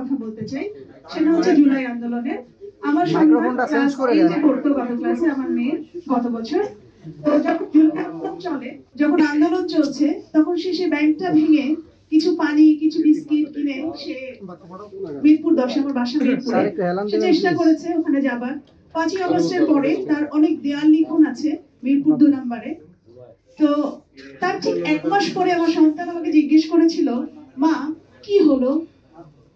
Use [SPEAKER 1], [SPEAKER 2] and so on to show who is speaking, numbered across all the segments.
[SPEAKER 1] কথা বলতে চাই, সেটা হচ্ছে জুলাই আন্দোলনে আমার সংগ্রাম করতো গত ক্লাসে আমার মেয়ে গত বছর। তো যখন জুলাই আন্দোলন চলে, যখন আন্দোলন চলছে, তখন সে ব্যাংকটা ভেঙে কিছু পানি কিছু বিস্কিট কিনে সে মিরপুর 10 আমার বাসা মিরপুরে সে চেষ্টা করেছে ওখানে যাবার। 5ই আগস্টের পরে তার অনেক দেয়াল লিখন আছে মিরপুর 2 নম্বরে। তো তার ঠিক 1 মাস পরে আমার সন্তান আমাকে জিজ্ঞেস করেছিল, মা কি হলো?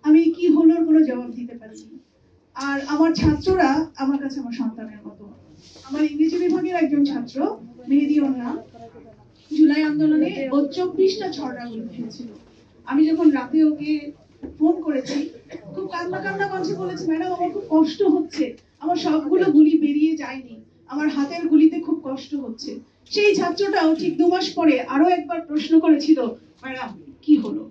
[SPEAKER 1] আমি কি হলোর কোনো জবাব দিতে পারিনি। আর আমার ছাত্ররা আমার কাছে আমার সন্তানের মতো। আমার ইংরেজি বিভাগের একজন ছাত্র মেহেদী ওন্না জুলাই আন্দোলনে ও 24টা ছড়া গুলি খেয়েছিল। আমি যখন রাতে ওকে ফোন করেছি, খুব কান্না কঞ্চে বলেছে, ম্যাডাম আমার খুব কষ্ট হচ্ছে, আমার সবগুলো গুলি বেরিয়ে যায়নি, আমার হাতের গুলিতে খুব কষ্ট হচ্ছে। সেই ছাত্রটাও ঠিক 2 মাস পরে আরো একবার প্রশ্ন করেছিল, ম্যাডাম কি হলো?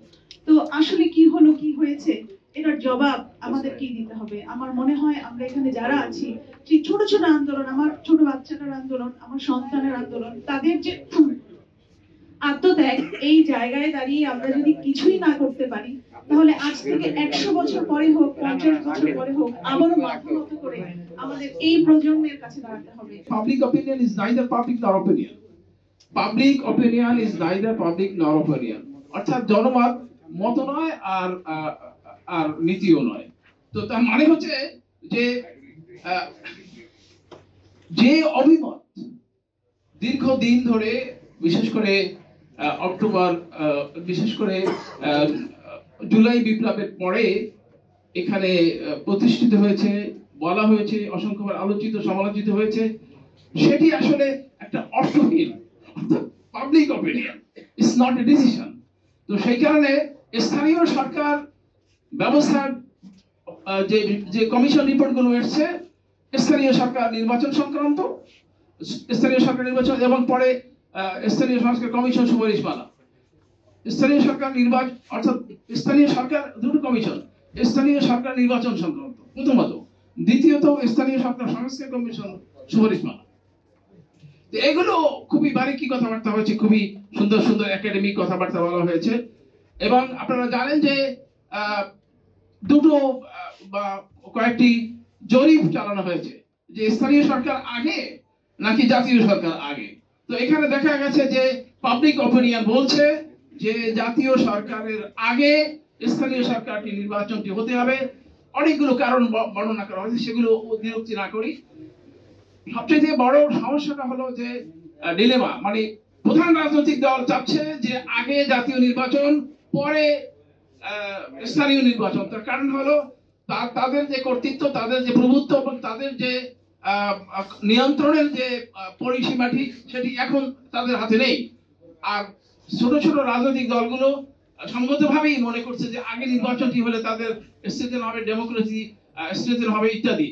[SPEAKER 1] তো আসলে কি হলো, কি হয়েছে, এটার জবাব আমাদেরকেই দিতে হবে। আমার মনে হয় আমরা এখানে যারা আছি, সেই ছোট ছোট আন্দোলন, আমার ছোট বাচ্চাটার আন্দোলন, আমার সন্তানের আন্দোলন, তাদের যে আত্মত্যাগ, এই জায়গায় দাঁড়িয়ে আমরা যদি কিছুই না করতে পারি, তাহলে আজ থেকে 100 বছর পরে হোক, 50 বছর পরে হোক, আবারও মাথা নত করে আমাদের এই প্রজন্মের কাছে দাঁড়াতে হবে।
[SPEAKER 2] Public opinion is neither public nor opinion. Public opinion is neither public nor opinion. অর্থাৎ জনমত মত নয় আর নীতিও নয়। তো তার মানে হচ্ছে যে অভিমত দীর্ঘদিন ধরে, বিশেষ করে অক্টোবর, বিশেষ করে জুলাই বিপ্লবের পরে এখানে প্রতিষ্ঠিত হয়েছে, বলা হয়েছে, অসংখ্যবার আলোচিত সমালোচিত হয়েছে, সেটি আসলে একটা অর্থহীন, public opinion, it's not a decision. তো সেই কারণে স্থানীয় সরকার ব্যবস্থার যে কমিশন রিপোর্টগুলো এসছে, স্থানীয় সরকার নির্বাচন সংক্রান্ত, স্থানীয় সরকার নির্বাচন এবং পরে স্থানীয় সরকার কমিশন সুপারিশমালা, স্থানীয় সরকার নির্বাচন, অর্থাৎ স্থানীয় সরকার দুটো কমিশন, স্থানীয় সরকার নির্বাচন সংক্রান্ত প্রথমত, দ্বিতীয়ত স্থানীয় সরকার সংস্কার কমিশন সুপারিশমালা। তো এগুলো খুবই বারিকি কথাবার্তা হয়েছে, খুবই সুন্দর সুন্দর একাডেমিক কথাবার্তা বলা হয়েছে। এবং আপনারা জানেন যে দুটো বা কয়েকটি জরিপ চালানো হয়েছে যে স্থানীয় সরকার আগে নাকি জাতীয় সরকার আগে। তো এখানে দেখা গেছে যে পাবলিক অপিনিয়ন বলছে যে জাতীয় সরকারের আগে স্থানীয় সরকারটি নির্বাচনটি হতে হবে। অনেকগুলো কারণ বর্ণনা করা হয়েছে, সেগুলো অতিরিক্তি না করি। সবচেয়ে বড় সমস্যাটা হলো যে ডিলেমা, মানে প্রধান রাজনৈতিক দল চাচ্ছে যে আগে জাতীয় নির্বাচন, পরে স্থানীয় নির্বাচন। তার কারণ হলো তাদের যে কর্তৃত্ব, তাদের যে প্রভুত্ব এবং তাদের যে নিয়ন্ত্রণের যে পরিসীমাটি, সেটি এখন তাদের হাতে নেই। আর ছোট ছোট রাজনৈতিক দলগুলো সঙ্গতভাবেই মনে করছে যে আগে নির্বাচনটি হলে তাদের স্ট্রেংথেন হবে, ডেমোক্রেসি স্ট্রেংথেন হবে ইত্যাদি।